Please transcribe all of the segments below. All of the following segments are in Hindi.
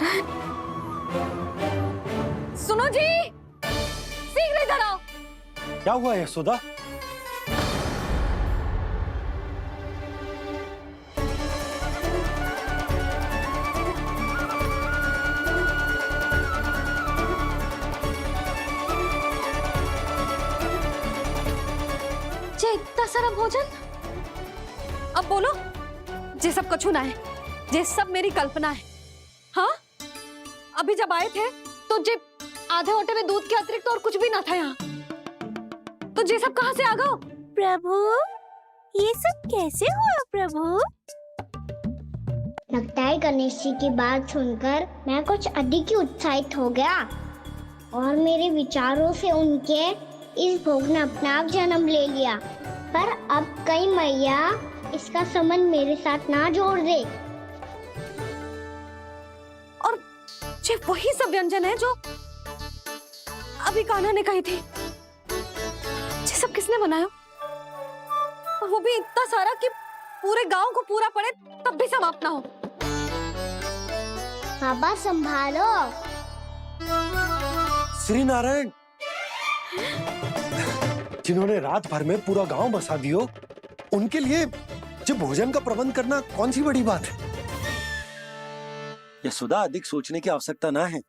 नारायण, सुनो जी, शीघ्र इधर आओ। क्या हुआ यशोदा? इतना सारा भोजन, अब बोलो, ये सब कछु ना है, ये सब मेरी कल्पना है। हाँ, अभी जब आए थे तो जे आधे ओटे में दूध के अतिरिक्त और कुछ भी ना था यहाँ, तो ये सब कहाँ से आ गए? प्रभु, ये सब कैसे हुआ प्रभु? लगता है गणेश जी की बात सुनकर मैं कुछ अधिक ही उत्साहित हो गया और मेरे विचारों से उनके इस भोग ने अपना आप जन्म ले लिया। पर अब कहीं मैया इसका संबंध मेरे साथ ना जोड़ दे। और ये वही सब व्यंजन है जो अभी कान्हा ने कही थी। ये सब किसने बनाया? और वो भी इतना सारा कि पूरे गांव को पूरा पड़े तब भी समाप्त ना हो। बाबा संभालो। श्री नारायण, जिन्होंने रात भर में पूरा गांव बसा दियो, उनके लिए जो भोजन का प्रबंध करना कौन सी बड़ी बात है? यशोदा, अधिक सोचने की आवश्यकता ना है।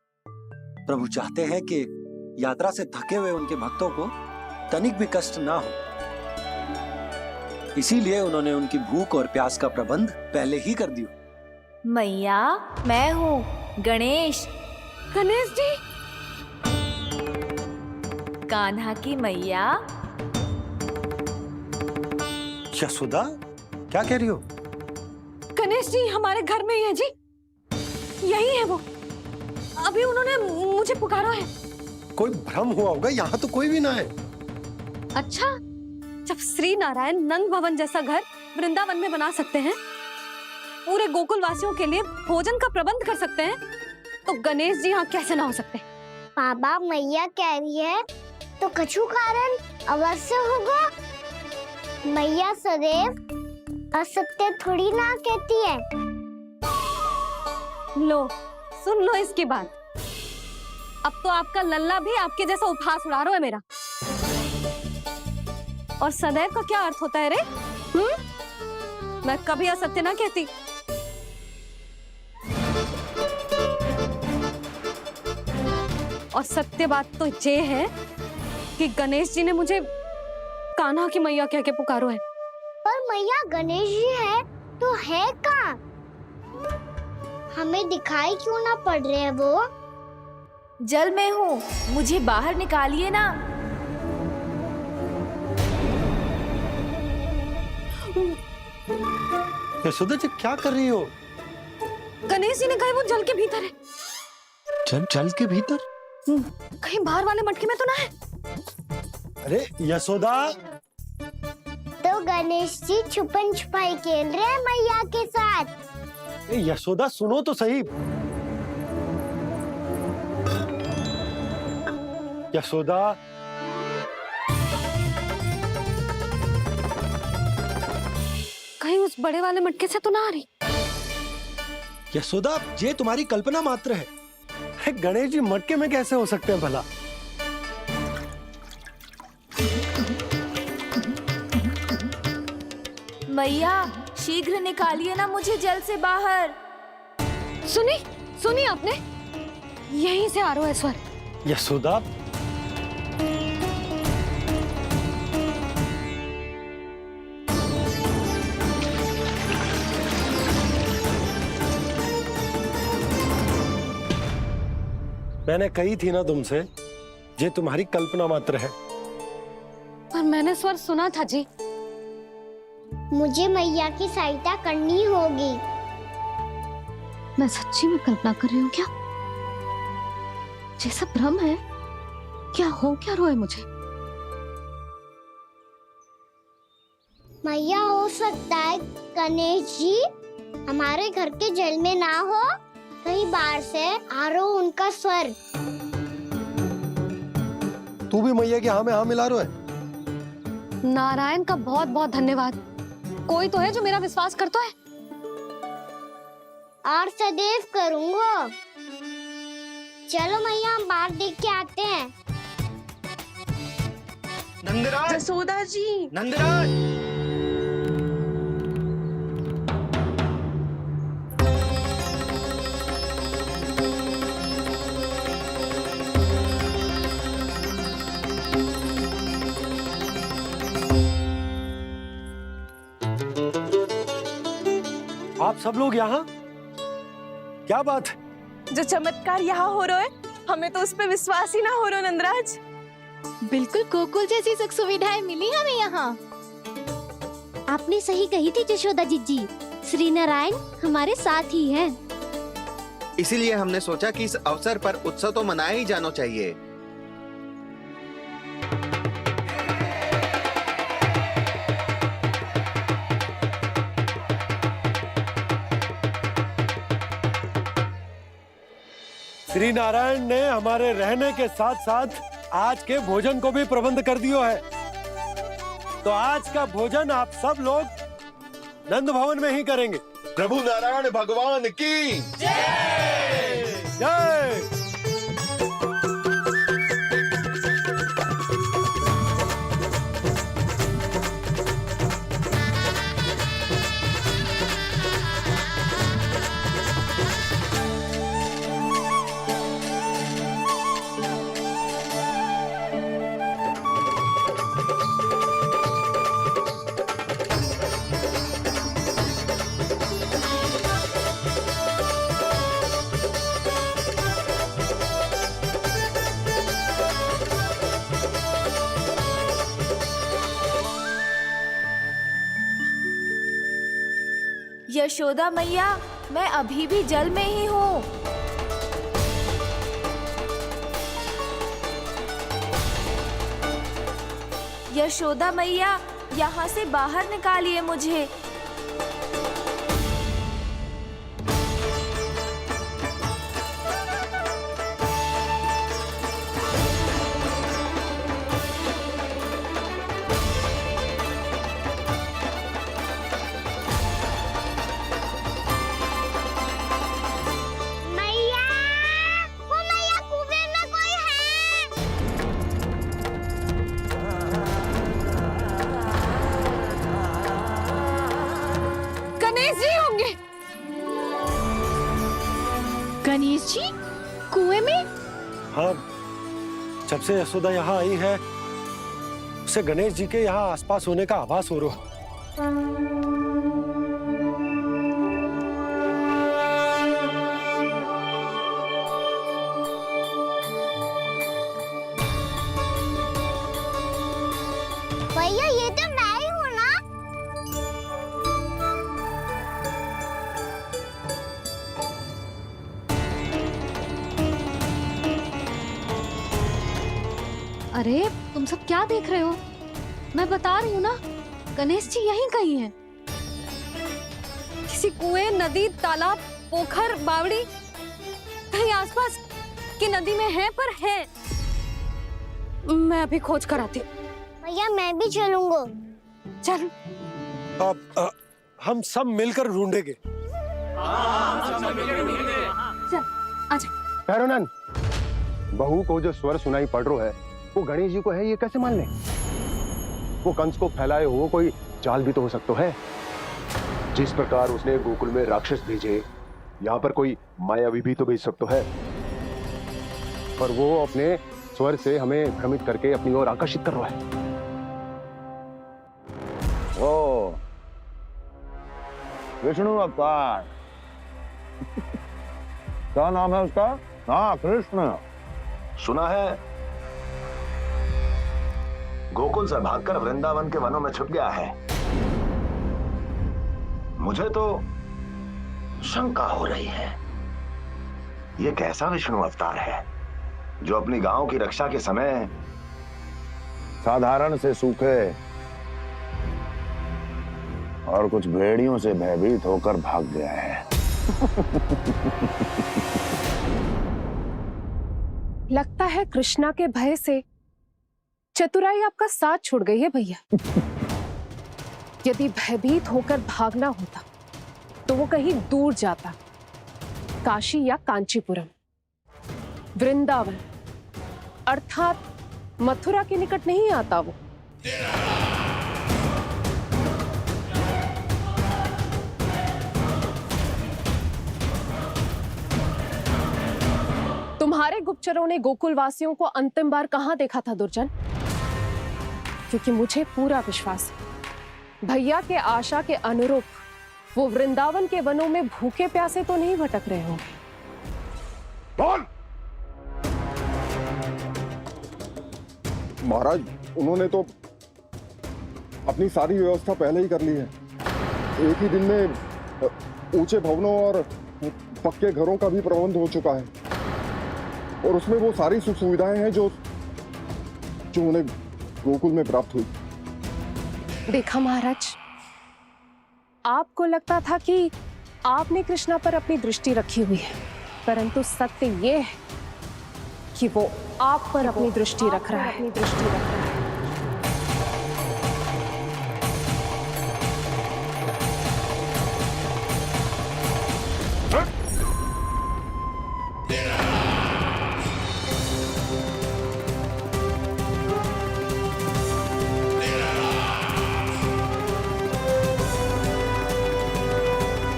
प्रभु चाहते हैं कि यात्रा से थके हुए उनके भक्तों को तनिक भी कष्ट ना हो, इसीलिए उन्होंने उनकी भूख और प्यास का प्रबंध पहले ही कर दिया। मैया, मैं हूँ गणेश। गणेश जी, कान्हा की मैया। यशोदा, क्या कह रही हो? गणेश जी हमारे घर में ही है जी, यही है वो। अभी उन्होंने मुझे पुकारा है। कोई भ्रम हुआ होगा, यहाँ तो कोई भी ना है। अच्छा, जब श्री नारायण नंद भवन जैसा घर वृंदावन में बना सकते हैं, पूरे गोकुल वासियों के लिए भोजन का प्रबंध कर सकते हैं, तो गणेश जी यहाँ कैसे ना हो सकते? बाबा, मैया कह रही है तो कछु कारण अवश्य होगा। मैया सदैव असत्य थोड़ी ना कहती है। लो, सुन लो इसकी बात। अब तो आपका लल्ला भी आपके जैसा उपहास उड़ा रहा है मेरा। और सदैव का क्या अर्थ होता है रे? मैं कभी असत्य ना कहती। और सत्य बात तो ये है कि गणेश जी ने मुझे कान्हा की मैया कह के पुकारो है। पर मैया गणेश जी है तो है कहाँ? हमें दिखाई क्यों ना पड़ रहे हैं वो? जल में हूँ, मुझे बाहर निकालिए ना। यशोदा जी, क्या कर रही हो? गणेश जी ने कहा वो जल के भीतर है। जल के भीतर? कहीं बाहर वाले मटके में तो ना है? अरे यशोदा! तो गणेश जी छुपन छुपाई खेल रहे हैं मैया के साथ। यशोदा, सुनो तो सही। यशोदा, कहीं उस बड़े वाले मटके से तो ना आ रही? यशोदा, ये तुम्हारी कल्पना मात्र है। गणेश जी मटके में कैसे हो सकते हैं भला? मैया, शीघ्र निकालिए ना मुझे जल से बाहर। सुनी आपने? यहीं से आ रहा है स्वर। यशोदा, मैंने कही थी ना तुमसे, ये तुम्हारी कल्पना मात्र है। पर मैंने स्वर सुना था जी। मुझे मैया की सहायता करनी होगी। मैं सच्ची में कल्पना कर रही हूँ क्या? ये सब भ्रम है क्या? हो क्या रहा है मुझे? मैया, हो सकता है गणेश जी हमारे घर के जल में ना हो, कहीं बाहर से आ रहा हो उनका स्वर। तू भी मैया के हाँ में हाँ मिला रहा है। नारायण का बहुत बहुत धन्यवाद। कोई तो है जो मेरा विश्वास करता है। और सदैव करूंगा। चलो मैया हम बाहर देख के आते हैं। नंदराज, जसोदा जी, नंदराज। आप सब लोग यहाँ? क्या बात है? जो चमत्कार यहाँ हो रहा है, हमें तो उस पे विश्वास ही ना हो रहा नंदराज। बिल्कुल गोकुल जैसी सुख सुविधाएं मिली हमें यहाँ। आपने सही कही थी जशोदा जीजी, श्री नारायण हमारे साथ ही हैं। इसीलिए हमने सोचा कि इस अवसर पर उत्सव तो मनाया ही जाना चाहिए। श्री नारायण ने हमारे रहने के साथ साथ आज के भोजन को भी प्रबंध कर दियो है। तो आज का भोजन आप सब लोग नंद भवन में ही करेंगे। प्रभु नारायण भगवान की जय जय। यशोदा मैया, मैं अभी भी जल में ही हूँ। यशोदा मैया, यहाँ से बाहर निकालिए मुझे। मैया, वो मैया कुएं में कोई है। गणेश जी होंगे। गणेश जी कुएं में? हाँ, जब से यशोदा यहाँ आई है उसे गणेश जी के यहाँ आसपास होने का आभास हो रहा है। भैया ये तो मैं ही हूँ ना। अरे तुम सब क्या देख रहे हो? मैं बता रही हूँ ना, गणेश जी यहीं कहीं हैं। किसी कुएं, नदी, तालाब, पोखर, बावड़ी कहीं आसपास की नदी में है, पर है। मैं अभी खोज कर आती हूँ। भैया मैं भी चलूंगा। चल। अब हम सब मिलकर ढूंढेंगे। चल आजा। भैरवनंद, बहू को जो स्वर सुनाई पड़ रहा है वो गणेश जी को है, ये कैसे मान ले? वो कंस को फैलाए हुए कोई चाल भी तो हो सकता है। जिस प्रकार उसने गोकुल में राक्षस भेजे, यहाँ पर कोई मायावी भी तो भेज सकता है। और वो अपने स्वर से हमें भ्रमित करके अपनी ओर आकर्षित कर रहा है। ओ, विष्णु अवतार। क्या नाम है उसका? हाँ, कृष्ण। सुना है गोकुल से भागकर वृंदावन के वनों में छुप गया है। मुझे तो शंका हो रही है, ये कैसा विष्णु अवतार है जो अपनी गांव की रक्षा के समय साधारण से सूखे और कुछ भेड़ियों से भयभीत होकर भाग गया है। लगता है कृष्णा के भय से चतुराई आपका साथ छोड़ गई है भैया। यदि भयभीत होकर भागना होता तो वो कहीं दूर जाता, काशी या कांचीपुरम। वृंदावन अर्थात मथुरा के निकट नहीं आता वो। तुम्हारे गुप्तचरों ने गोकुल वासियों को अंतिम बार कहां देखा था दुर्जन? क्योंकि मुझे पूरा विश्वास है भैया के आशा के अनुरूप वो वृंदावन के वनों में भूखे प्यासे तो नहीं भटक रहे होंगे। कौन? महाराज, उन्होंने तो अपनी सारी व्यवस्था पहले ही कर ली है। एक ही दिन में ऊंचे भवनों और पक्के घरों का भी प्रबंध हो चुका है और उसमें वो सारी सुख सुविधाएं हैं जो उन्हें गोकुल में प्राप्त हुई। देखा महाराज, आपको लगता था कि आपने कृष्णा पर अपनी दृष्टि रखी हुई है, परंतु सत्य ये है कि वो आप पर अपनी दृष्टि रख रहा है।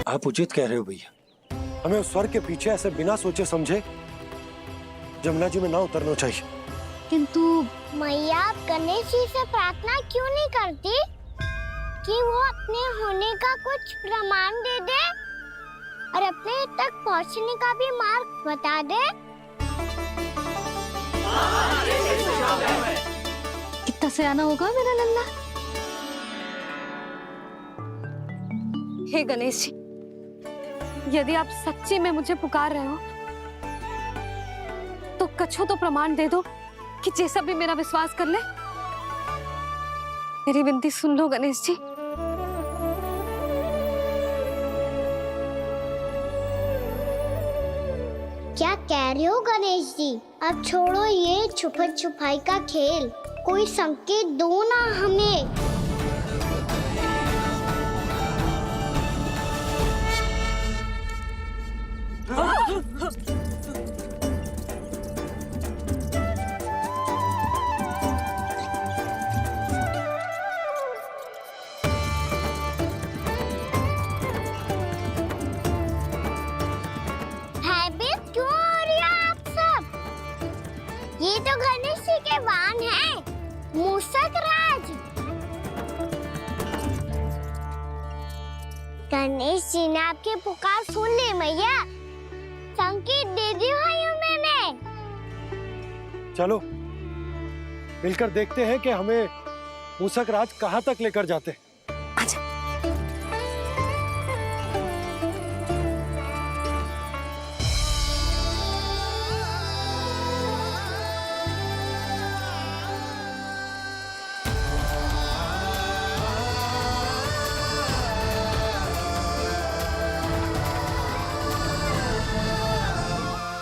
आप उचित कह रहे हो भैया, हमें उस स्वर के पीछे ऐसे बिना सोचे समझे जमुना जी में ना उतरना चाहिए। किंतु मैया, आप गणेश जी से प्रार्थना क्यों नहीं करती कि वो अपने होने का कुछ प्रमाण दे दे और अपने तक पहुंचने का भी मार्ग बता दे? कितना सयाना होगा मेरा लल्ला। हे गणेश जी, यदि आप सच्ची में मुझे पुकार रहे हो तो कछु तो प्रमाण दे दो कि जैसा भी मेरा विश्वास कर ले। मेरी विनती सुन लो गणेश जी। क्या कह रहे हो गणेश जी? अब छोड़ो ये छुपन छुपाई का खेल, कोई संकेत दो ना हमें। भयभीत क्यों हो रही हो आप सब? ये तो गणेश जी के वाहन हैं, मूषक राज। गणेश जी ने आपकी पुकार सुन ली मैया, संकेत दे दी भाइयों मैंने। चलो मिलकर देखते हैं कि हमें मूषक राज कहां तक लेकर जाते हैं। अच्छा।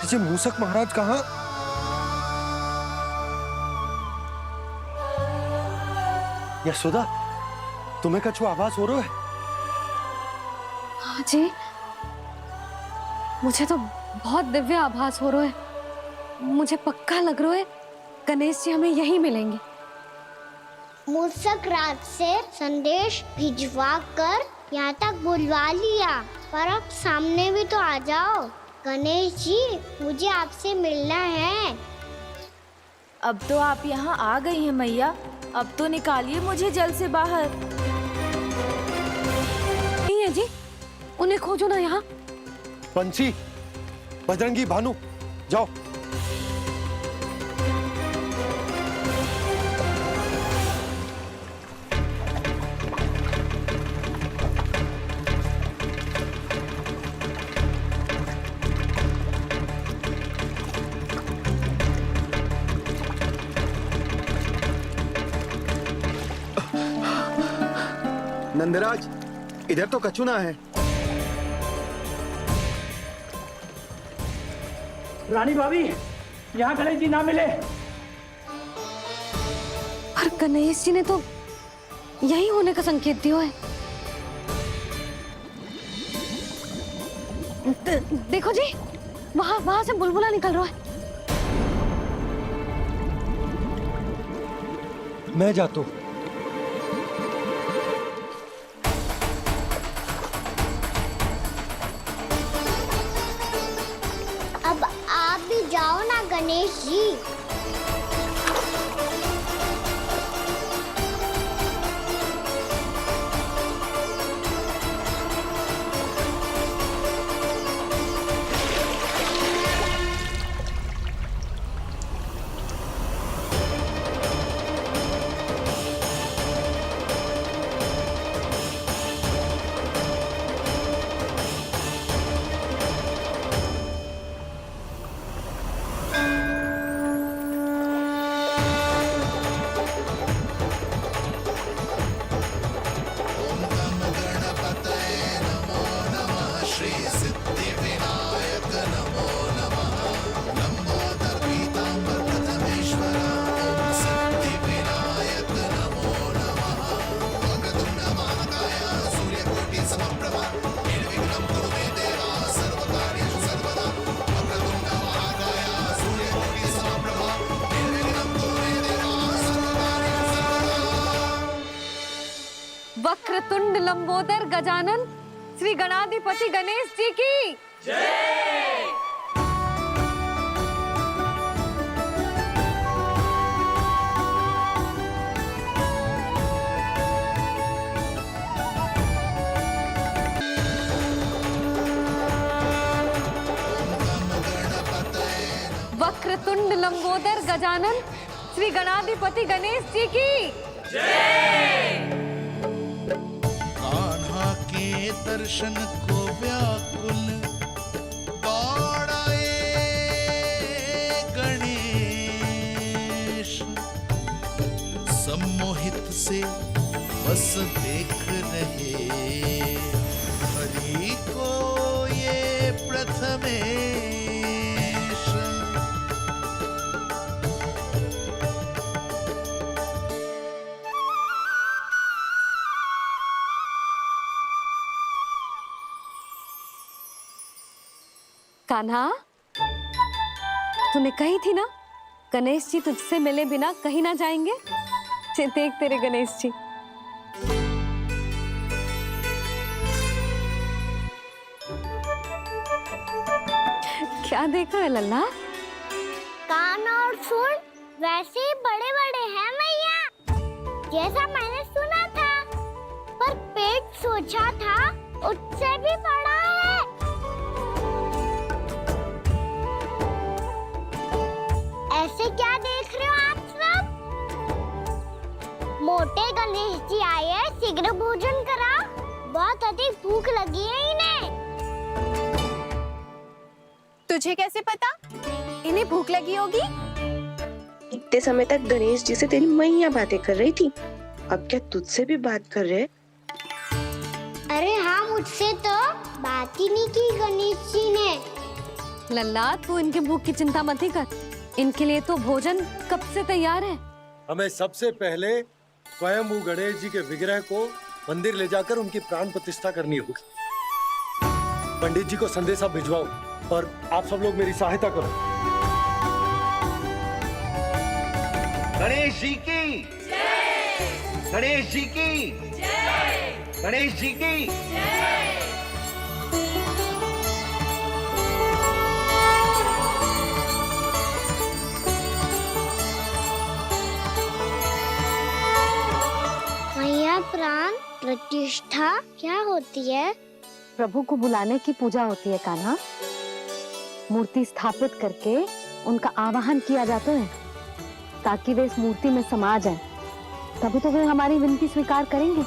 जी मूषक महाराज कहाँ? यशोदा, तुम्हें कछु आभास हो रहा है? हाँ जी, मुझे तो बहुत दिव्य आभास हो रहा है। मुझे पक्का लग रहा है गणेश जी हमें यहीं मिलेंगे। मूषक राज से संदेश भिजवा कर यहाँ तक बुलवा लिया, पर अब सामने भी तो आ जाओ। गणेश जी, मुझे आपसे मिलना है। अब तो आप यहाँ आ गई हैं मैया, अब तो निकालिए मुझे जल से बाहर। नहीं है जी, उन्हें खोजो ना यहाँ। बंसी, बजरंगी, भानु, जाओ। नंदराज, इधर तो कछु ना है। रानी भाभी, यहाँ गणेश जी ना मिले। पर गणेश जी ने तो यही होने का संकेत दिया है। देखो जी, वहां से बुलबुला निकल रहा है। मैं जाता हूँ। अब आप भी जाओ ना गणेश जी। वक्रतुंड लंबोदर गजानन श्री गणाधिपति गणेश जी की वक्रतुंड लंबोदर गजानन श्री गणाधिपति गणेश जी की कान्हा के दर्शन को व्याकुल बाड़ाए गणेश, सम्मोहित से बस देख रहे हरि को ये प्रथमेश। कान्हा, तूने कही थी ना गणेश जी तुझसे मिले बिना कहीं ना जाएंगे। देख तेरे गणेश जी। क्या देख रहा है लल्ला? कान और सुन वैसे ही बड़े बड़े हैं मैया, जैसा मैंने सुना था, पर पेट सोचा था उससे भी बड़ा है। ऐसे क्या देख रहे हो आप सब? मोटे गणेश जी आए हैं, शीघ्र भोजन करा, बहुत अधिक भूख लगी है इन्हें। तुझे कैसे पता इन्हें भूख लगी होगी? इतने समय तक गणेश जी से तेरी मैया बातें कर रही थी, अब क्या तुझसे भी बात कर रहे? अरे हाँ, मुझसे तो बात ही नहीं की गणेश जी ने। लल्ला, तू इनके भूख की चिंता मत ही कर, इनके लिए तो भोजन कब से तैयार है। हमें सबसे पहले स्वयं गणेश जी के विग्रह को मंदिर ले जाकर उनकी प्राण प्रतिष्ठा करनी होगी। पंडित जी को संदेशा भिजवाओ और आप सब लोग मेरी सहायता करो। गणेश जी की जय! गणेश जी की जय! गणेश जी की मैया, प्राण प्रतिष्ठा क्या होती है? प्रभु को बुलाने की पूजा होती है कान्हा। मूर्ति स्थापित करके उनका आवाहन किया जाता है ताकि वे इस मूर्ति में समा जाएं। तभी तो वे हमारी विनती स्वीकार करेंगे।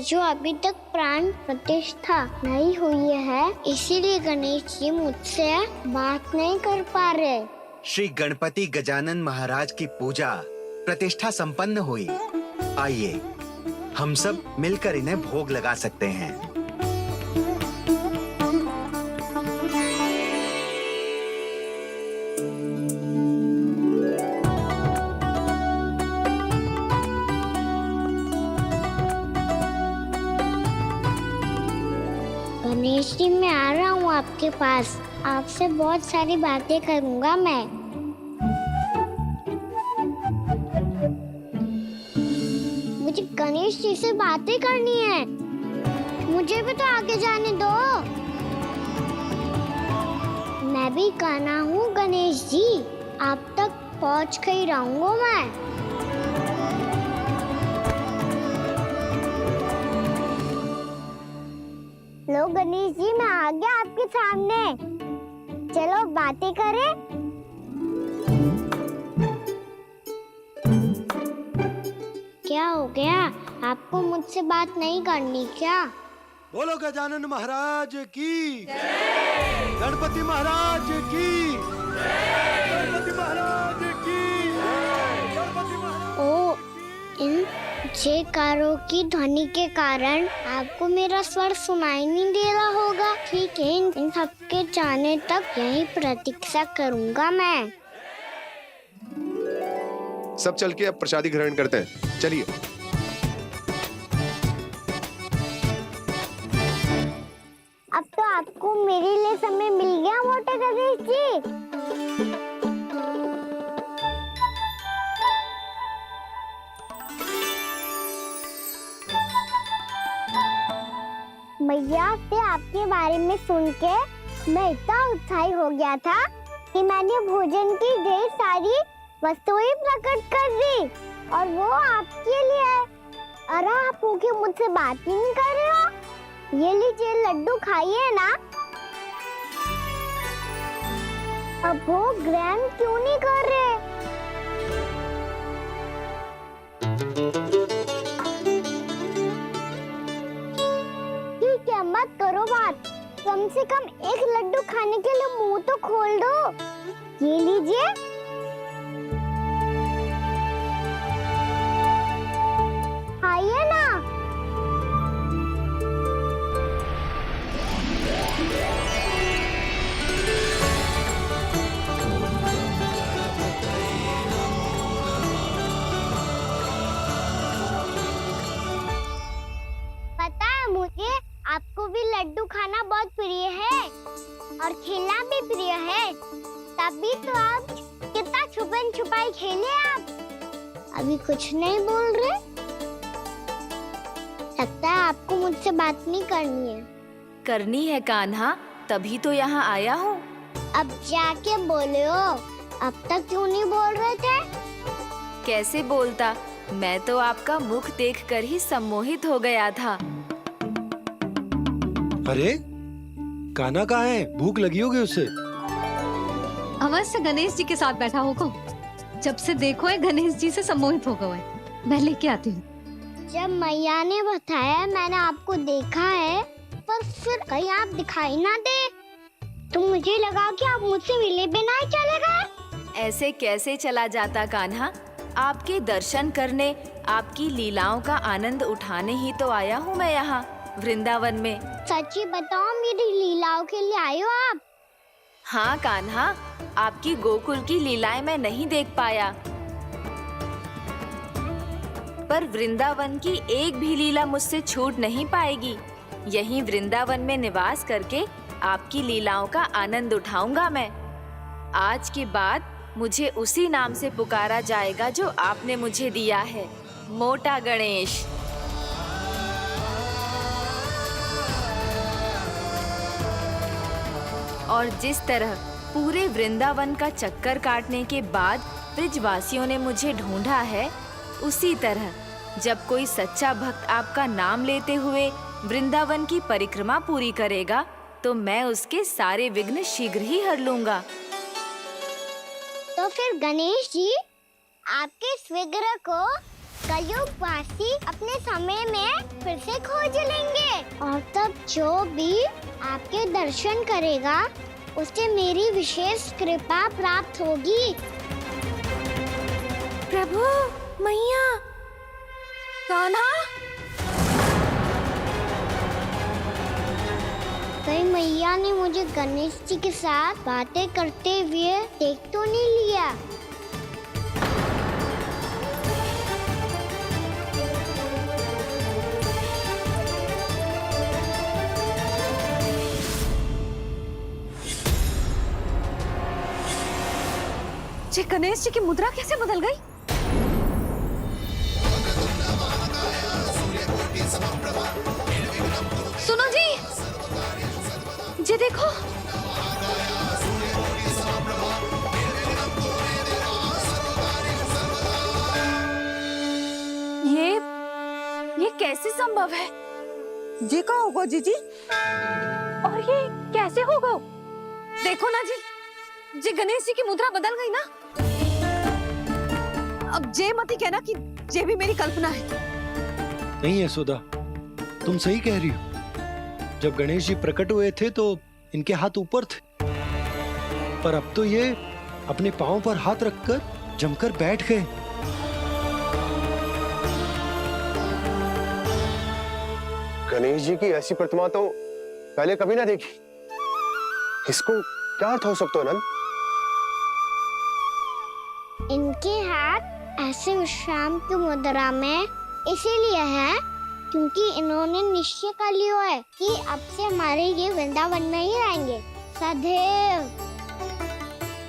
जो अभी तक प्राण प्रतिष्ठा नहीं हुई है, इसीलिए गणेश जी मुझसे बात नहीं कर पा रहे। श्री गणपति गजानन महाराज की पूजा प्रतिष्ठा संपन्न हुई। आइए हम सब मिलकर इन्हें भोग लगा सकते हैं। गणेश जी, मैं आ रहा हूँ आपके पास। आपसे बहुत सारी बातें करूँगा मैं। मुझे गणेश जी से बातें करनी है। मुझे भी तो आगे जाने दो। मैं भी कान्हा हूँ गणेश जी, आप तक पहुँच कर ही रहूँगा मैं। लो गणेश जी, मैं आ गया आपके सामने। चलो बातें करें। क्या हो गया? आपको मुझसे बात नहीं करनी क्या? बोलो गजानन महाराज की, गणपति महाराज की, गणपति महाराज की, गणपति महाराज। ओ, इन जयकारों की ध्वनि के कारण आपको मेरा स्वर सुनाई नहीं दे रहा होगा। ठीक है, इन सबके जाने तक यही प्रतीक्षा करूंगा मैं। सब चल के अब प्रसादी ग्रहण करते हैं, चलिए। अब तो आपको मेरे लिए समय मिल गया मोटे गणेश जी। मैया से आपके बारे में सुन के मैं इतना उत्साही हो गया था कि मैंने भोजन की ढेर सारी वस्तुएं प्रकट कर दी, और वो आपके लिए। अरे आप भूखे मुझसे बात ही नहीं कर रहे हो। ये लीजिए लड्डू, खाइए ना। अब भोग ग्रहण क्यों नहीं कर रहे? ठीक है, मत करो बात। कम से कम एक लड्डू खाने के लिए मुंह तो खोल दो। ये लीजिए। खाइए ना। पता है मुझे, आपको भी लड्डू खाना बहुत प्रिय है और खेलना भी प्रिय है। तभी तो आप कितना छुपन छुपाई खेले। आप अभी कुछ नहीं बोल रहे। लगता है आपको मुझसे बात नहीं करनी है। करनी है कान्हा, तभी तो यहाँ आया हूँ। अब जाके बोलो। अब तक क्यों नहीं बोल रहे थे? कैसे बोलता, मैं तो आपका मुख देखकर ही सम्मोहित हो गया था। अरे कान्हा कहाँ है? भूख लगी होगी उससे। अवश्य गणेश जी के साथ बैठा होगा। जब से देखो है गणेश जी से सम्मोहित हो गए। मैं लेके आती हूँ। जब मैया ने बताया मैंने आपको देखा है, पर फिर कहीं आप दिखाई ना दे, तो मुझे लगा कि आप मुझसे मिले बिना ही चले गए। ऐसे कैसे चला जाता कान्हा? आपके दर्शन करने, आपकी लीलाओं का आनंद उठाने ही तो आया हूँ मैं यहाँ वृंदावन में। सच्ची बताओ, मेरी लीलाओं के लिए आए हो आप? हाँ कान्हा, आपकी गोकुल की लीलाएं मैं नहीं देख पाया, पर वृंदावन की एक भी लीला मुझसे छूट नहीं पाएगी। यहीं वृंदावन में निवास करके आपकी लीलाओं का आनंद उठाऊंगा मैं। आज के बाद मुझे उसी नाम से पुकारा जाएगा जो आपने मुझे दिया है, मोटा गणेश। और जिस तरह पूरे वृंदावन का चक्कर काटने के बाद ब्रिजवासियों ने मुझे ढूंढा है, उसी तरह जब कोई सच्चा भक्त आपका नाम लेते हुए वृंदावन की परिक्रमा पूरी करेगा, तो मैं उसके सारे विघ्न शीघ्र ही हर लूंगा। तो फिर गणेश जी, आपके इस विग्रह को कलयुगवासी अपने समय में फिर से खोज लेंगे, और तब जो भी आपके दर्शन करेगा उसे मेरी विशेष कृपा प्राप्त होगी। प्रभु, मैया, कान्हा, कहीं मैया ने मुझे गणेश जी के साथ बातें करते हुए देख तो नहीं लिया? ये गणेश जी की मुद्रा कैसे बदल गई? सुनो जी, ये देखो। ये कैसे संभव है? जी का होगा जीजी? और ये कैसे होगा? देखो ना जी गणेश जी की मुद्रा बदल गई ना। अब जे मत ही कहना कि ये भी मेरी कल्पना है। नहीं यशोदा, तुम सही कह रही हो। जब गणेश जी प्रकट हुए थे तो इनके हाथ ऊपर थे, पर अब तो ये अपने पांव पर हाथ रखकर जमकर बैठ गए। गणेश जी की ऐसी प्रतिमा तो पहले कभी ना देखी। इसको क्या अर्थ हो सकता है नंद? इनके हाथ ऐसे विश्राम की मुद्रा में इसीलिए है क्योंकि इन्होंने निश्चय कर लिया है कि अब से हमारे ये वृंदावन में ही रहेंगे सदैव।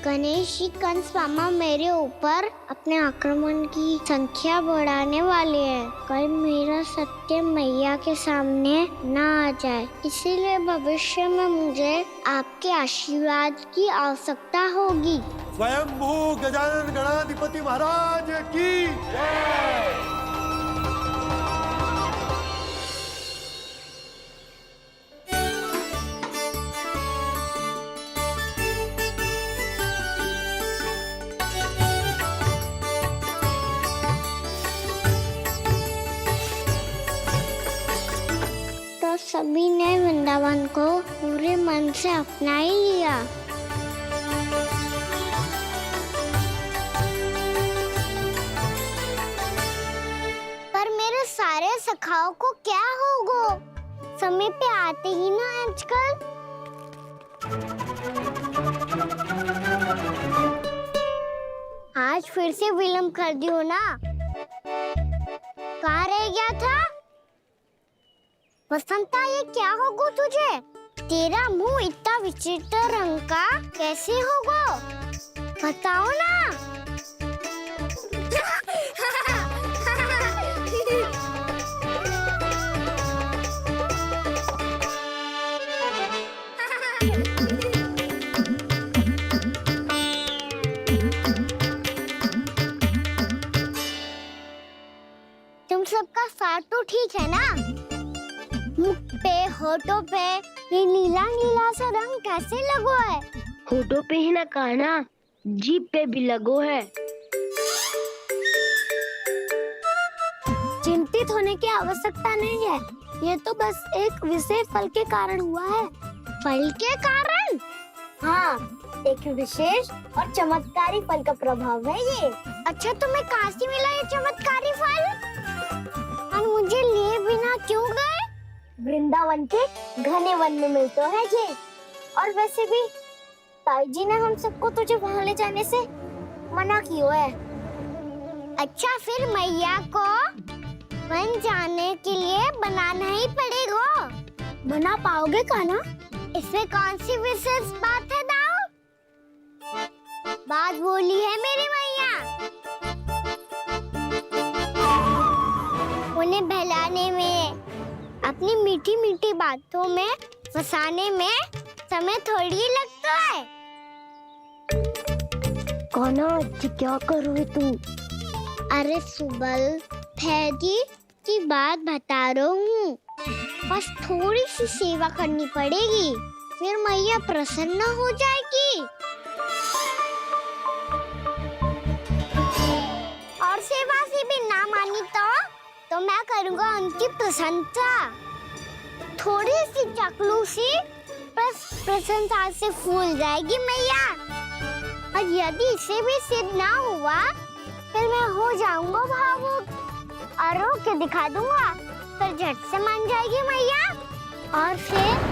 गणेश जी कंस मामा मेरे ऊपर अपने आक्रमण की संख्या बढ़ाने वाले हैं। कल मेरा सत्य मैया के सामने ना आ जाए, इसीलिए भविष्य में मुझे आपके आशीर्वाद की आवश्यकता होगी। स्वयंभू गजानन गणाधिपति महाराज की जय। तो सभी ने वृंदावन को पूरे मन से अपना ही लिया। पर मेरे सारे सखाओं को क्या होगा? समय पे आते ही ना आजकल। आज फिर से विलंब कर दियो ना। कहाँ रह गया था? वसंता, ये क्या होगा तुझे? तेरा मुंह इतना विचित्र रंग का कैसे होगा? बताओ ना। तुम सबका साथ तो ठीक है ना? मुख पे, होठों पे ये नीला नीला सा रंग कैसे लगो है? होठों पे ही ना कहना, जीभ पे भी लगो है। चिंतित होने की आवश्यकता नहीं है, ये तो बस एक विशेष फल के कारण हुआ है। फल के कारण? हाँ, एक विशेष और चमत्कारी फल का प्रभाव है ये। अच्छा, तुम्हें कहाँ से मिला ये चमत्कारी फल? और मुझे लिए बिना क्यों गए? वृंदावन के घने वन में मिलता है ये। और वैसे भी ताई जी ने हम सबको तुझे वहाँ ले जाने से मना किया है। अच्छा, फिर मैया को वन जाने के लिए बनाना ही पड़ेगा। बना पाओगे का ना? इसमें कौन सी विशेष बात है दाऊ? बात बोली है मेरी मैया। उन्हें बहलाने में, अपनी मीठी मीठी बातों में फंसाने में समय थोड़ी लगता है। कहना क्या करोगे तुम? अरे सुबल, फैदी की बात बता रहा हूँ। बस थोड़ी सी सेवा करनी पड़ेगी, फिर मैया प्रसन्न हो जाएगी। और सेवा से भी ना मानी तो मैं करूँगा उनकी प्रशंसा। थोड़ी सी चाकलूसी बस प्रशंसा से फूल जाएगी मैया। और यदि इसे भी सिद्ध ना हुआ, फिर मैं हो जाऊंगा भावुक और रो के दिखा दूंगा, फिर झट से मान जाएगी मैया। और फिर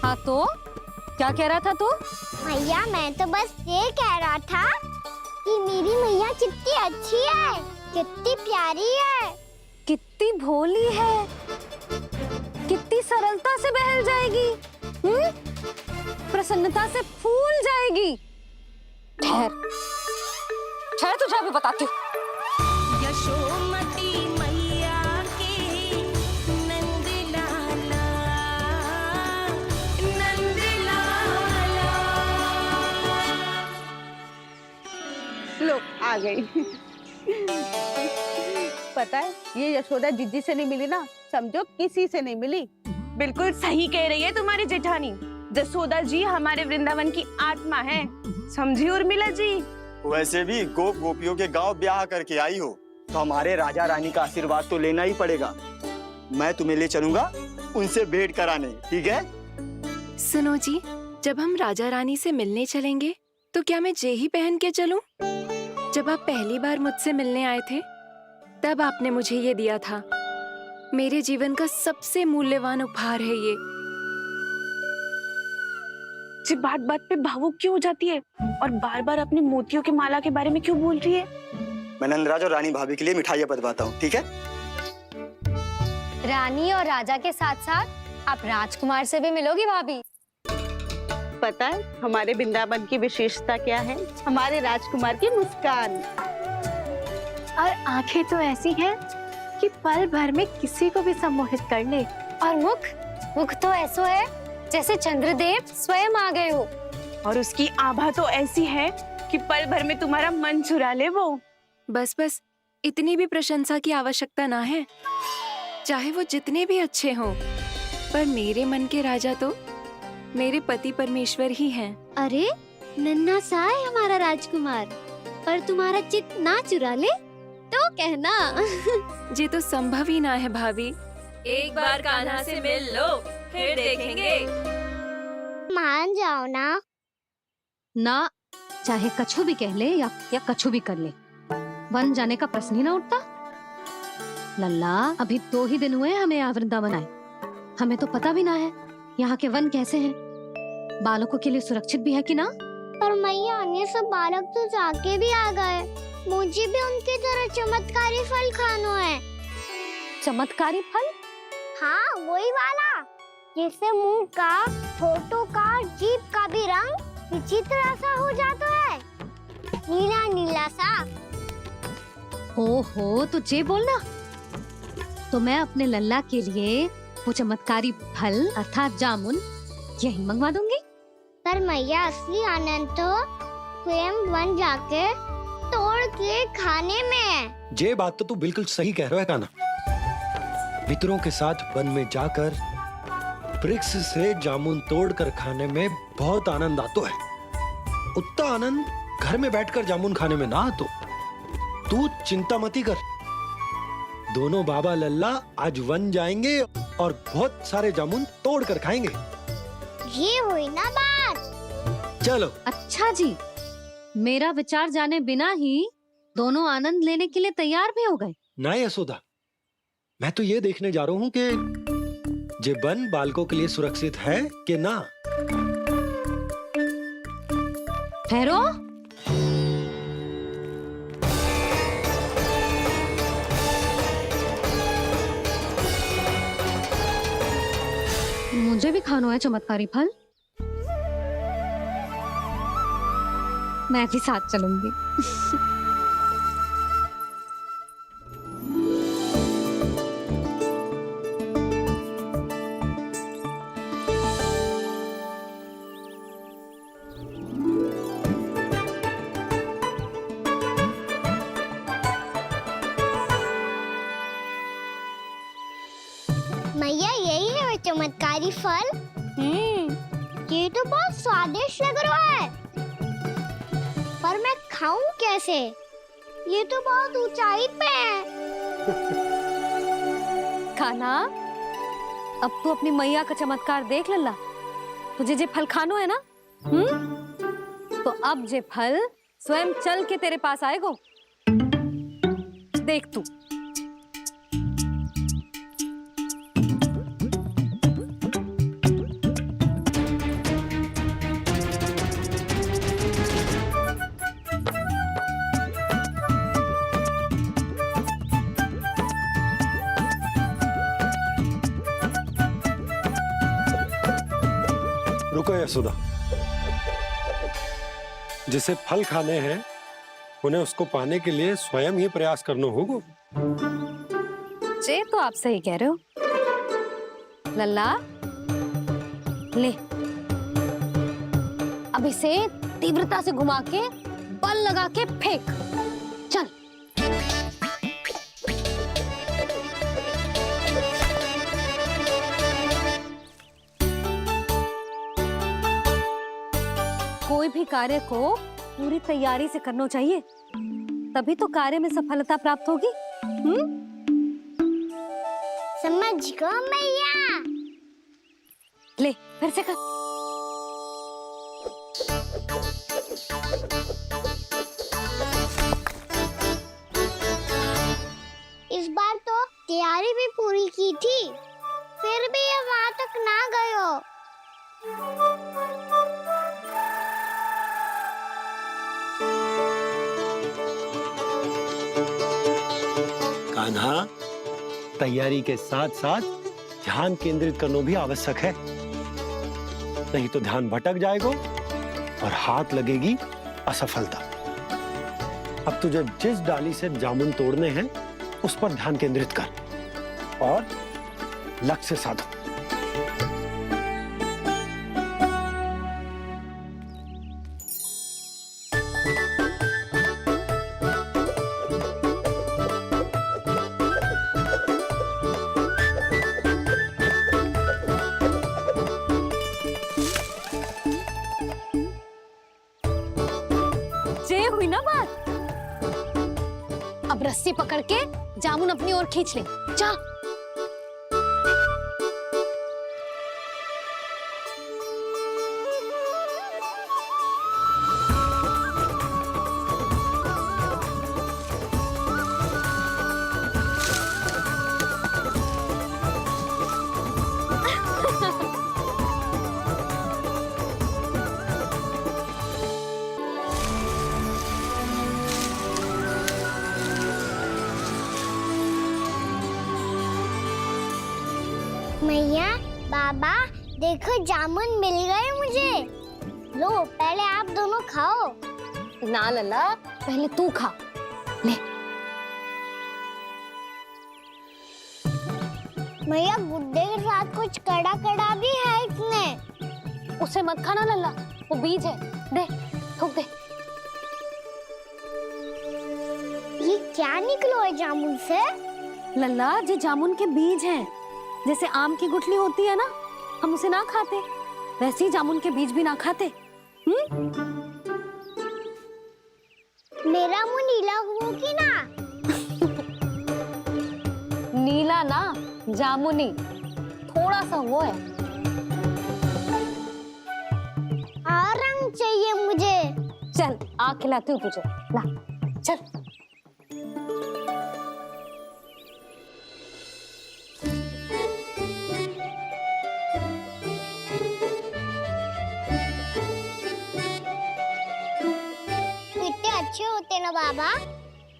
हाँ, तो क्या कह रहा था तू? मैया, मैं तो बस ये कह रहा था कि मेरी मैया कितनी अच्छी है, कितनी प्यारी है। कितनी भोली है, कितनी सरलता से बहल जाएगी, प्रसन्नता से फूल जाएगी। ठहर ठहर, तुझे अभी बताती हूँ। यशोमती मैया के नंद लाला, नंद लाला। लो आ गई। पता है ये यशोदा जिज्जी से नहीं मिली ना, समझो किसी से नहीं मिली। बिल्कुल सही कह रही है तुम्हारी जेठानी। जसोदा जी हमारे वृंदावन की आत्मा है, समझी उर्मिला जी। वैसे भी गोप गोपियों के गांव ब्याह करके आई हो तो हमारे राजा रानी का आशीर्वाद तो लेना ही पड़ेगा। मैं तुम्हें ले चलूंगा उनसे भेंट कराने, ठीक है? सुनो जी, जब हम राजा रानी से मिलने चलेंगे तो क्या मैं जे ही पहन के चलूं? जब आप पहली बार मुझसे मिलने आए थे तब आपने मुझे ये दिया था। मेरे जीवन का सबसे मूल्यवान उपहार है ये। जी बात बात पे भावुक क्यों हो जाती है और बार बार अपनी मोतियों के माला के बारे में क्यों बोल रही है? मैं नंदराज और रानी भाभी के लिए मिठाइयाँ बंटवाता हूँ, ठीक है? रानी और राजा के साथ साथ आप राजकुमार से भी मिलोगी भाभी। पता है हमारे वृंदावन की विशेषता क्या है? हमारे राजकुमार की मुस्कान। और आंखें तो ऐसी हैं कि पल भर में किसी को भी सम्मोहित कर ले। और मुख तो ऐसा है जैसे चंद्रदेव स्वयं आ गए हो। और उसकी आभा तो ऐसी है कि पल भर में तुम्हारा मन चुरा ले वो। बस बस, इतनी भी प्रशंसा की आवश्यकता ना है। चाहे वो जितने भी अच्छे हों, पर मेरे मन के राजा तो मेरे पति परमेश्वर ही हैं। अरे नन्हा सा है हमारा राजकुमार, पर तुम्हारा चित्त ना चुरा ले तो कहना। ये तो संभव ही ना है भाभी। एक बार कान्हा से मिल लो, फिर देखेंगे। मान जाओ ना, चाहे कछु भी कह ले या कछु भी कर ले, वन जाने का प्रश्न ही ना उठता। लल्ला, अभी 2 ही दिन हुए हमें यहाँ वृंदावन आए, हमें तो पता भी ना है यहाँ के वन कैसे हैं, बालकों के लिए सुरक्षित भी है कि ना। पर मैया अन्य सब बालक तो जाके भी आ गए, मुझे भी उनकी तरह चमत्कारी फल खाना है। चमत्कारी फल? हाँ वही वाला, जैसे मुंह का, होठों का, जीभ का भी रंग विचित्र सा हो जाता है, नीला नीला सा। हो तो जे बोलना, तो मैं अपने लल्ला के लिए वो चमत्कारी फल अर्थात जामुन यही मंगवा दूंगी। पर मैया असली आनंद तो स्वयं वन जाके तोड़ के खाने में है। ये बात तो तू बिल्कुल सही कह रहा है कान्हा। मित्रों के साथ वन में जाकर वृक्ष से जामुन तोड़कर खाने में बहुत आनंद आता है। उतना आनंद घर में बैठकर जामुन खाने में ना आतो। तू चिंता मती कर, दोनों बाबा लल्ला आज वन जाएंगे और बहुत सारे जामुन तोड़कर खाएंगे। ये हुई ना बात। चलो। अच्छा जी, मेरा विचार जाने बिना ही दोनों आनंद लेने के लिए तैयार भी हो गए। ना यशोदा, मैं तो ये देखने जा रहा हूँ कि ये वन बालकों के लिए सुरक्षित है कि ना। ठहरो, मुझे भी खाना है चमत्कारी फल, मैं भी साथ चलूंगी। मैया यही है वो चमत्कारी फल। ये तो बहुत स्वादिष्ट लग रहा है, पर मैं खाऊं कैसे? ये तो बहुत ऊंचाई पे है। खाना, अब तू अपनी मैया का चमत्कार देख लल्ला। तुझे जे फल खानो है ना, तो अब जे फल स्वयं चल के तेरे पास आएगो। देख तू। रुको यशोदा, जिसे फल खाने हैं उन्हें उसको पाने के लिए स्वयं ही प्रयास करना होगा। जे तो आप सही कह रहे हो लल्ला। ले, अब इसे तीव्रता से घुमा के बल लगा के फेंक। चल। कोई भी कार्य को पूरी तैयारी से करना चाहिए, तभी तो कार्य में सफलता प्राप्त होगी। समझ गो मैया। ले, फिर से कर। इस बार तो तैयारी भी पूरी की थी, फिर भी ये वहां तक ना गए हो। कान्हा, तैयारी के साथ साथ ध्यान केंद्रित करना भी आवश्यक है, नहीं तो ध्यान भटक जाएगा और हाथ लगेगी असफलता। अब तुझे जिस डाली से जामुन तोड़ने हैं उस पर ध्यान केंद्रित कर और लक्ष्य साधो। ये हुई ना बात। अब रस्सी पकड़ के जामुन अपनी ओर खींच ले। जा। मैया, बाबा, देखो जामुन मिल गए मुझे। लो, पहले आप दोनों खाओ। ना लल्ला, पहले तू खा। ले। मैया, गुड्डे के साथ कुछ कड़ा कड़ा भी है इसमें। उसे मत खाना लल्ला, वो बीज है। दे, थूक दे। ये क्या निकलो है जामुन से? लल्ला, ये जामुन के बीज हैं। जैसे आम की गुठली होती है ना, हम उसे ना खाते, वैसे ही जामुन के बीज भी ना खाते। मेरा मुंह नीला हुआ कि ना? नीला ना, जामुनी, थोड़ा सा वो है। और रंग चाहिए मुझे। चल, आ खिलाती हूँ तुझे। ला, चल। अच्छे होते ना बाबा,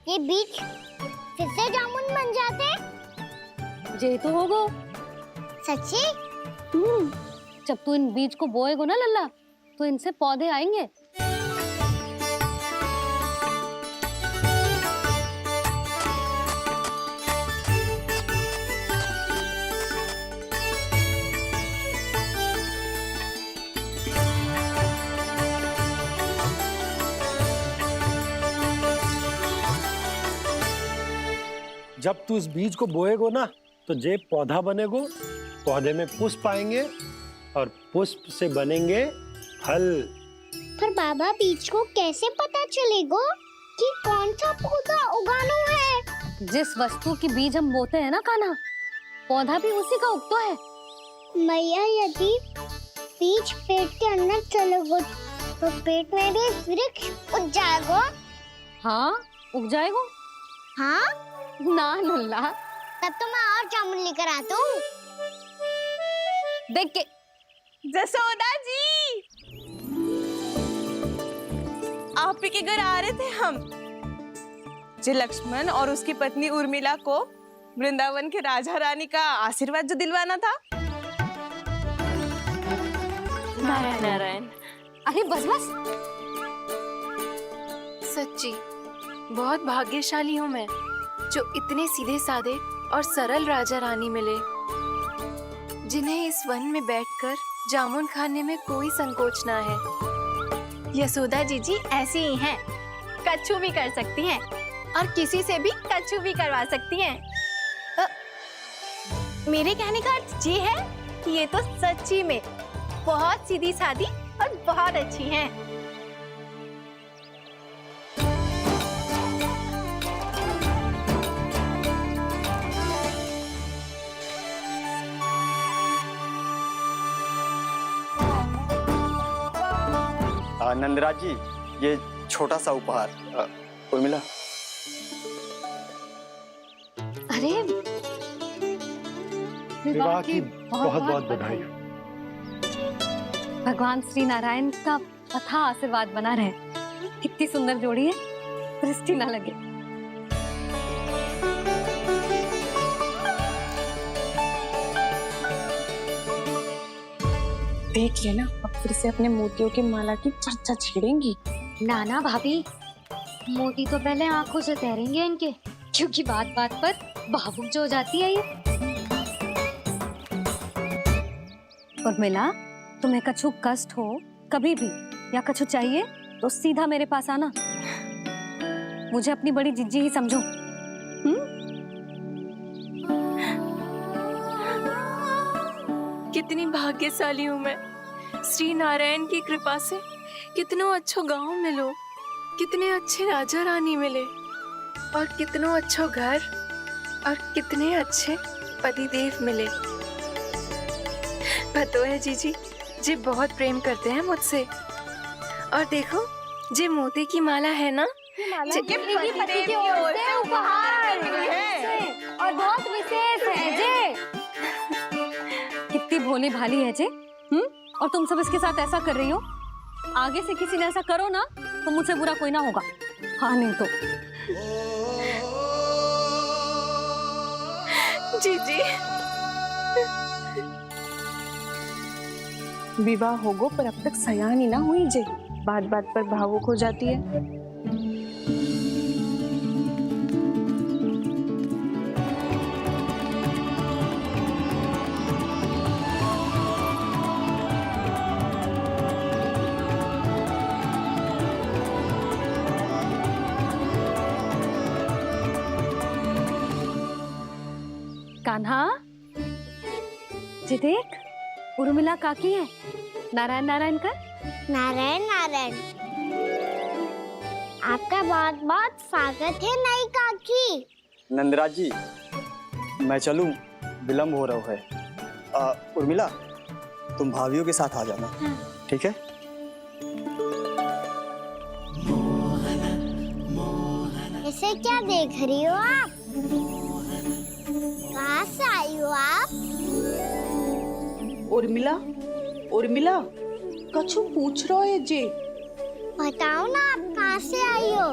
ये बीज फिर से जामुन बन जाते। जे तो होगो। सच्ची? जब तू इन बीज को बोएगो ना लल्ला, तो इनसे पौधे आएंगे। जब तू इस बीज को बोएगो ना, तो जे पौधा बनेगो, पौधे में पुष्प आएंगे और पुष्प से बनेंगे फल। पर बाबा, बीज को कैसे पता चलेगा कि कौन सा पौधा उगाना है? जिस वस्तु की बीज हम बोते हैं ना कान्हा, पौधा भी उसी का उगता है। मैया, यदि बीज पेट के अंदर चलेगा तो पेट में भी वृक्ष उग जाएगा। हाँ, उग जाएगा। हाँ? ना लल्ला, तब तो मैं और जामुन लेकर आता हूँ। देख के। जसोदा जी, आप ही के घर आ रहे थे हम। जो लक्ष्मण और उसकी पत्नी उर्मिला को वृंदावन के राजा रानी का आशीर्वाद जो दिलवाना था। नारायण नारायण। अरे बस बस। सच्ची बहुत भाग्यशाली हूँ मैं, जो इतने सीधे साधे और सरल राजा रानी मिले, जिन्हें इस वन में बैठकर जामुन खाने में कोई संकोच ना है। यशोदा जीजी ऐसी ही हैं, कच्छू भी कर सकती हैं और किसी से भी कच्छू भी करवा सकती हैं। मेरे कहने का अर्थ ये है कि ये तो सच्ची में बहुत सीधी सादी और बहुत अच्छी हैं। नंदराज जी, ये छोटा सा उपहार। उर्मिला। अरे विवाह की बहुत बहुत बधाई। भगवान श्री नारायण का अथाह आशीर्वाद बना रहे। कितनी सुंदर जोड़ी है, दृष्टि ना लगे। देख लेना, अब फिर से अपने मोतियों की माला की चर्चा छेड़ेंगी। नाना भाभी, मोती तो पहले आंखों से तैरेंगे इनके, क्योंकि बात बात पर भावुक जो हो जाती है ये। उर्मिला, तुम्हें कछु कष्ट हो कभी भी या कछु चाहिए तो सीधा मेरे पास आना। मुझे अपनी बड़ी जिज्जी ही समझो। कितनी भाग्यशाली हूँ मैं, श्री नारायण की कृपा से कितनों अच्छो गांव मिलो, कितने अच्छे राजा रानी मिले, और कितनों अच्छो घर और कितने अच्छे पतिदेव मिले। पतो है जीजी, जी बहुत प्रेम करते हैं मुझसे। और देखो, जी मोती की माला है ना, पति की ओर से उपहार और बहुत विशेष है जे। कितनी भोली भाली है जे। और तुम सब इसके साथ ऐसा कर रही हो। आगे से किसी ने ऐसा करो ना तो मुझसे बुरा कोई ना होगा। हाँ नहीं तो। जीजी, विवाह होगो पर अब तक सयान ही ना हुई जे, बात बात पर भावुक हो जाती है। कान्हा जी, देख उर्मिला काकी है। नारायण नारायण कर। नारायण नारायण। आपका बहुत बहुत स्वागत है नई काकी। नंदराज जी, मैं चलूं, विलंब हो रहा है। उर्मिला, तुम भाभियों के साथ आ जाना। ठीक है? इसे क्या देख रही हो आप? कहाँ से आई हो आप? उर्मिला, उर्मिला, कछु पूछ रहा है जे। बताओ ना, आप कहाँ से आई हो?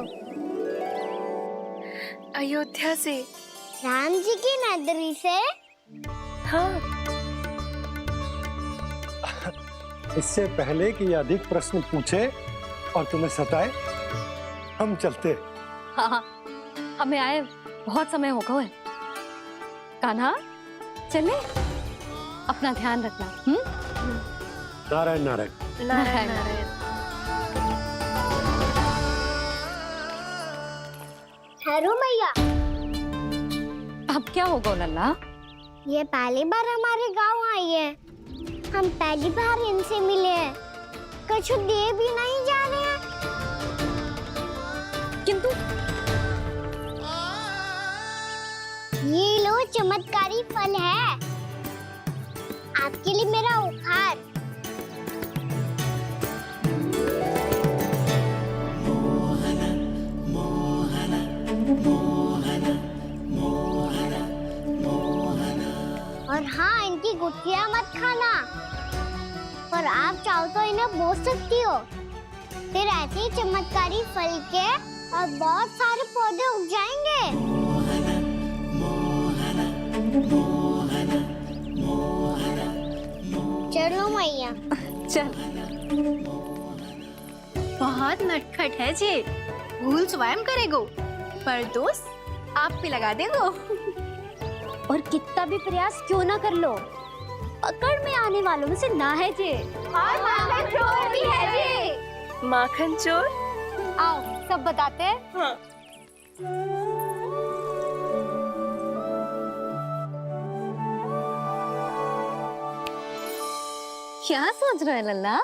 अयोध्या से। राम जी की नगरी से? हाँ। इससे पहले कि अधिक प्रश्न पूछे और तुम्हें सताए, हम चलते। हाँ, हमें आए बहुत समय हो गया है। कान्हा, चले, अपना ध्यान रखना। नारायण नारायण। नारायण नारायण। हेलो मैया। अब क्या होगा लल्ला? ये पहली बार हमारे गांव आई है। हम पहली बार इनसे मिले हैं। कुछ दे भी नहीं जा रहे हैं। किंतु ये लो, चमत्कारी फल है आपके लिए, मेरा उपहार। और हाँ, इनकी गुठलियां मत खाना। और आप चाहो तो इन्हें बोस सकती हो, फिर ऐसे ही चमत्कारी फल के और बहुत सारे पौधे उग जाएंगे। चलो मैया। चल। बहुत नटखट है जी, भूल स्वयं करेगो, पर दोस्त आप पे लगा देगो। और कितना भी प्रयास क्यों ना कर लो, पकड़ में आने वालों में से ना है जी। और माखन चोर भी है जी। माखन चोर? आओ सब बताते हैं। हाँ। क्या सोच रहे लल्ला?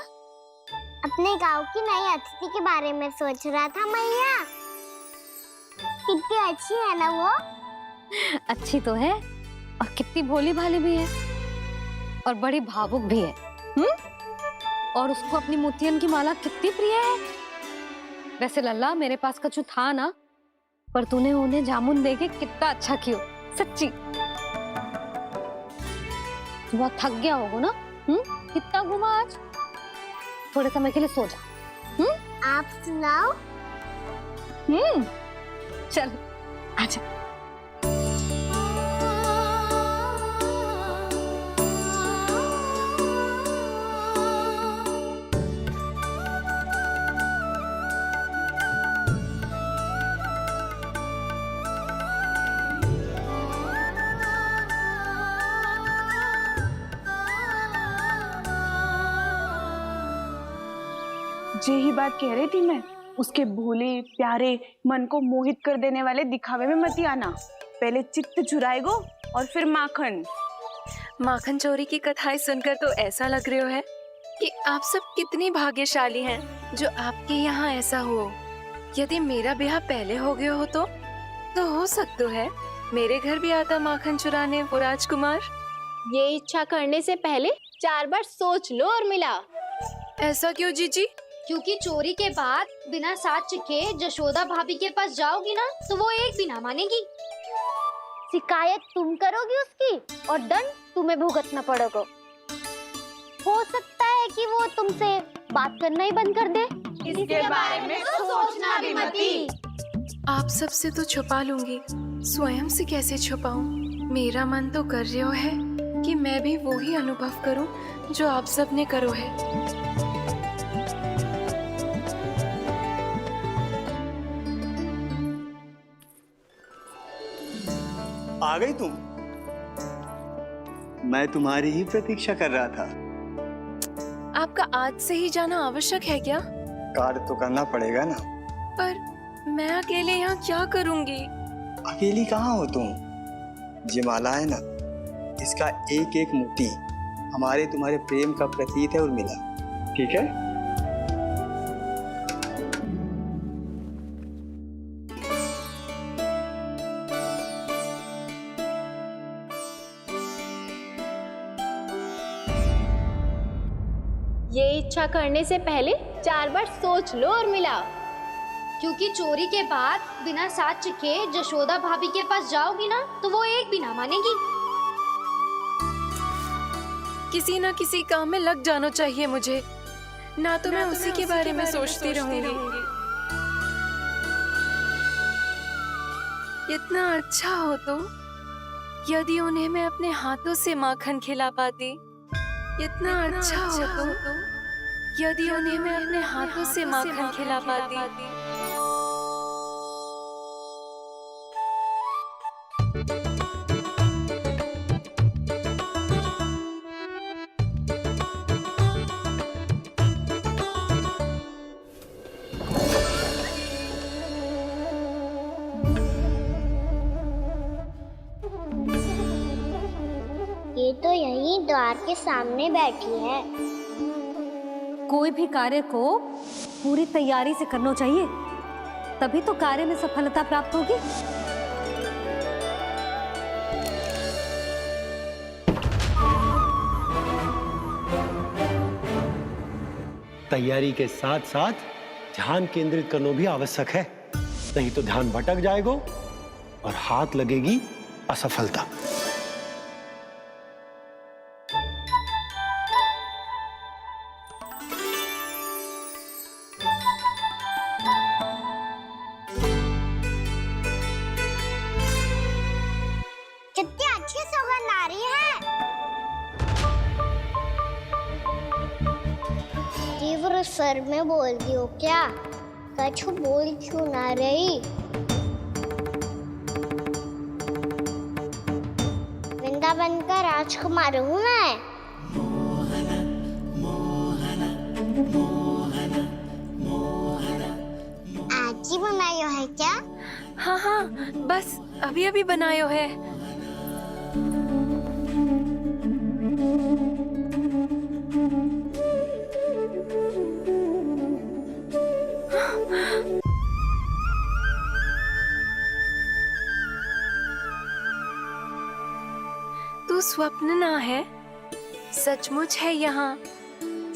अपने गांव की नई अतिथि के बारे में सोच रहा था मैया। कितनी अच्छी है ना वो। अच्छी तो है और कितनी भोली भाली भी है और बड़ी भावुक भी है। और उसको अपनी मोतियन की माला कितनी प्रिय है। वैसे लल्ला मेरे पास कछु था ना, पर तूने उन्हें जामुन देके कितना अच्छा किया, सच्ची। तू बहुत थक गया होगा ना? कितना घूमा आज? थोड़े समय के लिए सो जा। आप सुनाओ। चल आजा। यही बात कह रही थी मैं, उसके भोले प्यारे मन को मोहित कर देने वाले दिखावे में मत आना। पहले चित्त चुराएगो और फिर माखन। माखन चोरी की कथाएं सुनकर तो ऐसा लग रहा है कि आप सब कितनी भाग्यशाली हैं जो आपके यहाँ ऐसा हो। यदि मेरा ब्याह पहले हो गया हो तो हो सकता है मेरे घर भी आता माखन चुराने वो राजकुमार। ये इच्छा करने से पहले 4 बार सोच लो और मिला। ऐसा क्यों जीजी? क्योंकि चोरी के बाद बिना साथ चिखे जशोदा भाभी के पास जाओगी ना तो वो एक भी ना मानेगी। शिकायत तुम करोगी उसकी और दंड तुम्हें भुगतना पड़ेगा। हो सकता है कि वो तुमसे बात करना ही बंद कर दे। इसके बारे में तो सोचना भी मती। आप सबसे तो छुपा लूंगी, स्वयं से कैसे छुपाऊं? मेरा मन तो कर रहा है कि मैं भी वो ही अनुभव करूं जो आप सब ने करो है। आ गई तुम? मैं तुम्हारी ही प्रतीक्षा कर रहा था। आपका आज से ही जाना आवश्यक है क्या? कार्य तो करना पड़ेगा ना। पर मैं अकेले यहाँ क्या करूँगी? अकेली कहाँ हो तुम? ये माला है ना, इसका एक एक मोती हमारे तुम्हारे प्रेम का प्रतीक है उर्मिला, ठीक है? ये इच्छा करने से पहले 4 बार सोच लो और मिला। क्योंकि चोरी के बाद बिना साथ चिखे जशोदा भाभी के पास जाओगी ना तो वो एक भी ना मानेगी। किसी ना किसी काम में लग जाना चाहिए मुझे, ना तो मैं उसी के बारे में सोचती रहूंगी। इतना अच्छा हो तो यदि उन्हें मैं अपने हाथों से माखन खिला पाती। इतना अच्छा हो तो यदि उन्हें मैं अपने हाथों से माखन खिला पाती। ये तो यहीं द्वार के सामने बैठी है। कोई भी कार्य को पूरी तैयारी से करना चाहिए, तभी तो कार्य में सफलता प्राप्त होगी। तैयारी के साथ साथ ध्यान केंद्रित करना भी आवश्यक है, नहीं तो ध्यान भटक जाएगा और हाथ लगेगी असफलता। कितनी अच्छी सौगंध आ रही है। और सर में बोलती हो क्या? कछु बोल क्यों ना रही? वृंदावन का राजकुमार हूँ मैं। आज ही बनायो है क्या? हाँ हाँ, बस अभी अभी बनायो है। तू स्वप्न ना है, सचमुच है यहाँ।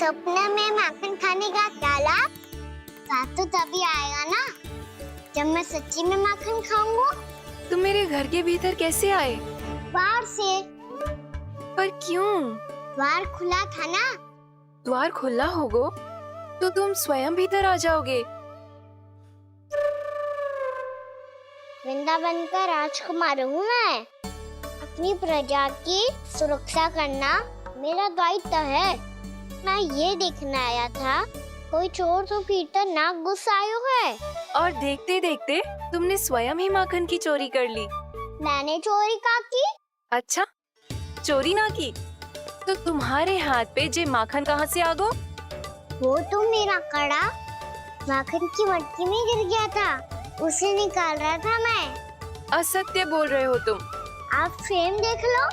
सपने में माखन खाने का क्या लाभ? स्वाद तो तभी आएगा ना जब मैं सच्ची में माखन खाऊंगा। तुम मेरे घर के भीतर कैसे आए? बाहर से। पर क्यों? द्वार खुला था ना। द्वार खुला होगा तो तुम स्वयं भीतर आ जाओगे। वृंदावन का राजकुमार हूँ मैं। अपनी प्रजा की सुरक्षा करना मेरा दायित्व है। मैं ये देखने आया था कोई चोर तो भीतर ना घुस आयो है। और देखते देखते तुमने स्वयं ही माखन की चोरी कर ली। मैंने चोरी का की? अच्छा, चोरी ना की तो तुम्हारे हाथ पे जे माखन कहाँ से आ गो? वो तो मेरा कड़ा माखन की मटकी में गिर गया था, उसे निकाल रहा था मैं। असत्य बोल रहे हो तुम। आप फ्रेम देख लो।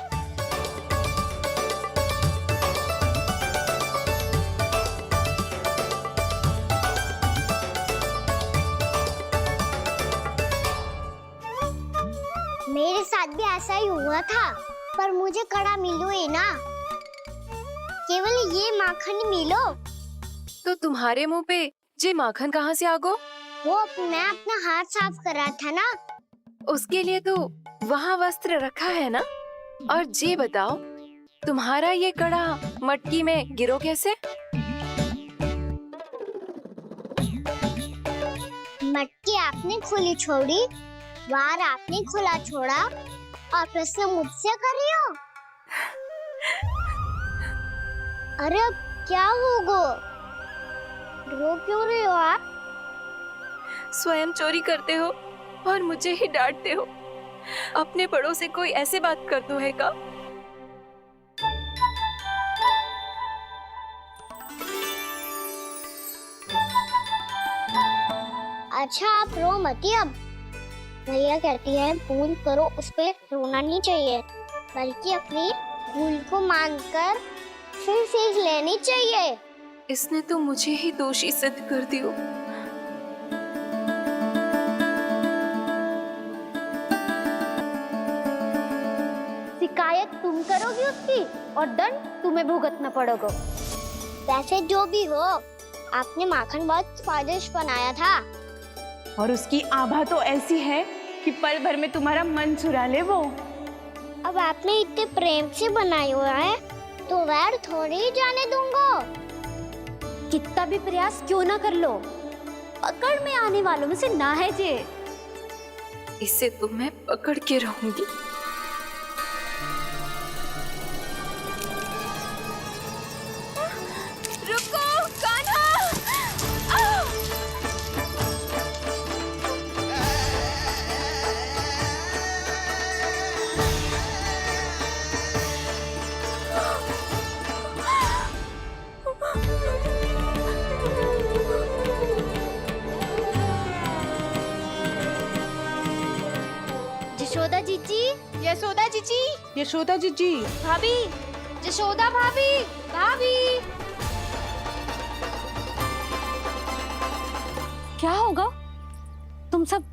मेरे साथ भी ऐसा ही हुआ था, पर मुझे कड़ा मिलो ही ना, केवल ये माखन मिलो। तो तुम्हारे मुंह पे जे माखन कहाँ से आ गो? वो मैं अपना हाथ साफ कर रहा था ना। उसके लिए तो वहाँ वस्त्र रखा है ना। और जे बताओ, तुम्हारा ये कड़ा मटकी में गिरो कैसे? मटकी आपने खुली छोड़ी, द्वार आपने खुला छोड़ा, और प्रश्न मुझसे कर रही हो? अरे अब क्या होगा? रो क्यों रहे हो आप? स्वयं चोरी करते हो और मुझे ही डांटते हो। अपने बड़ों से कोई ऐसे बात कर दो है का? अच्छा आप रो मती। अब भैया कहती है भूल करो, उस पे रोना नहीं चाहिए, बल्कि अपनी भूल को मानकर फिर सीख लेनी चाहिए। इसने तो मुझे ही दोषी सिद्ध कर दियो। शिकायत तुम करोगी उसकी और दंड तुम्हें भुगतना पड़ेगा। वैसे जो भी हो, आपने माखन बहुत स्वादिष्ट बनाया था। और उसकी आभा तो ऐसी है कि पल भर में तुम्हारा मन चुरा ले वो। अब आपने इतने प्रेम से बनाया हुआ है तो वैर थोड़ी ही जाने दूंगा। कितना भी प्रयास क्यों ना कर लो, पकड़ में आने वालों में से ना है जे। इसे तो मैं पकड़ के रहूंगी। रुको कान्हा! यशोदा जीजी, यशोदा जीजी, यशोदा जीजी, भाभी, यशोदा भाभी, भाभी। क्या होगा? तुम सब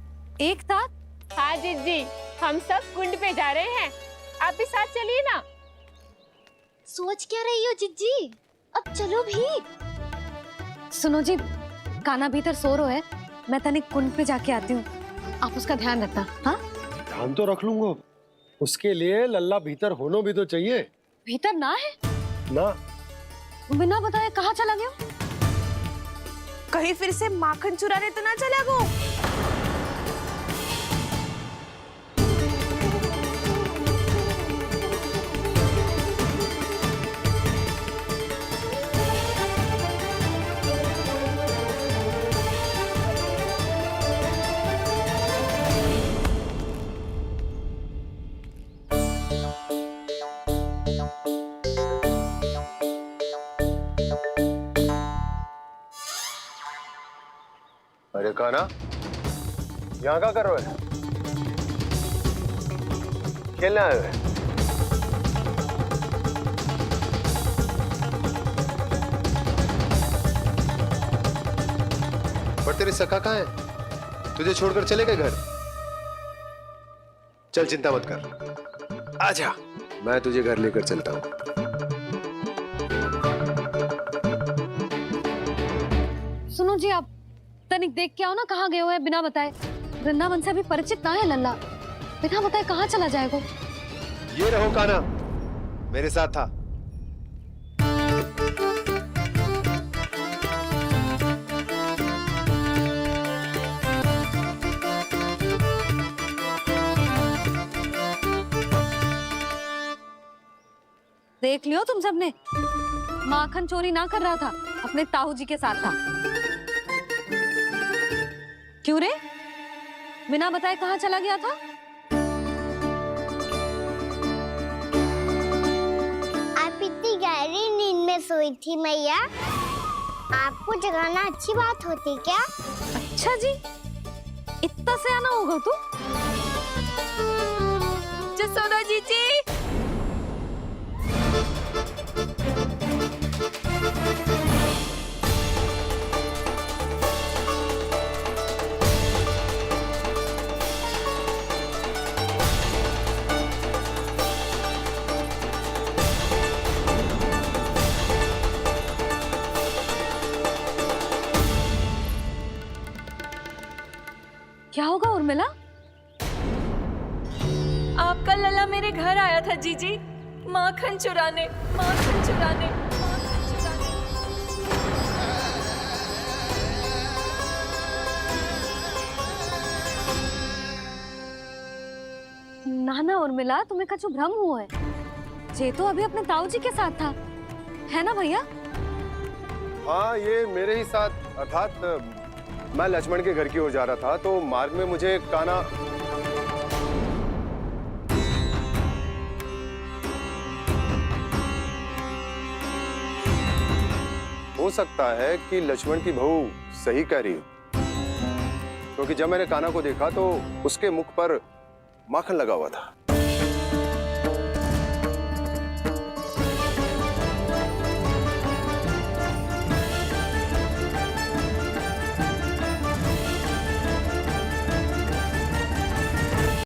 एक साथ? हाँ जीजी, हम सब कुंड पे जा रहे हैं, आप भी साथ चलिए ना। सोच क्या रही हो जिज्जी? अब चलो भी। सुनो जी, कान्हा भीतर सो रो है, मैं तनिक कुंड पे जाके आती हूँ, आप उसका ध्यान रखना। हाँ, ध्यान तो रख लूंगा, उसके लिए लल्ला भीतर होना भी तो चाहिए। भीतर ना है ना? बिना बताए कहाँ चला गया? कहीं फिर से माखन चुराने तो ना चला गो। कान्हा, यहाँ क्या कर रहे हो? खेलने आए हुए? पर तेरे सखा कहाँ है? तुझे छोड़कर चले गए घर? चल चिंता मत कर, आजा, मैं तुझे घर लेकर चलता हूँ। सुनो जी, आप तनिक देख के आओ ना कहाँ गए हुए हैं बिना बताए। वृंदावन से अभी परिचित ना है लल्ला, बिना बताए कहाँ चला जाएगा। ये रहो कान्हा, मेरे साथ था। देख लियो तुम सबने, माखन चोरी ना कर रहा था, अपने ताऊ जी के साथ था। क्यों रे, बिना बताए कहाँ चला गया था? आप इतनी गहरी नींद में सोई थी मैया, आपको जगाना अच्छी बात होती क्या? अच्छा जी, इतना सयाना होगा तू? जसोदा जीजी, क्या होगा उर्मिला? आपका लला मेरे घर आया था जीजी, माखन चुराने, माखन चुराने, माखन चुराने। ना ना उर्मिला, तुम्हें कछु भ्रम हुआ है। जे तो अभी अपने ताऊ जी के साथ था, है ना भैया? हाँ, ये मेरे ही साथ, अर्थात मैं लक्ष्मण के घर की ओर जा रहा था, तो मार्ग में मुझे कान्हा हो सकता है कि लक्ष्मण की बहू सही कह रही हो, क्योंकि जब मैंने कान्हा को देखा तो उसके मुख पर माखन लगा हुआ था।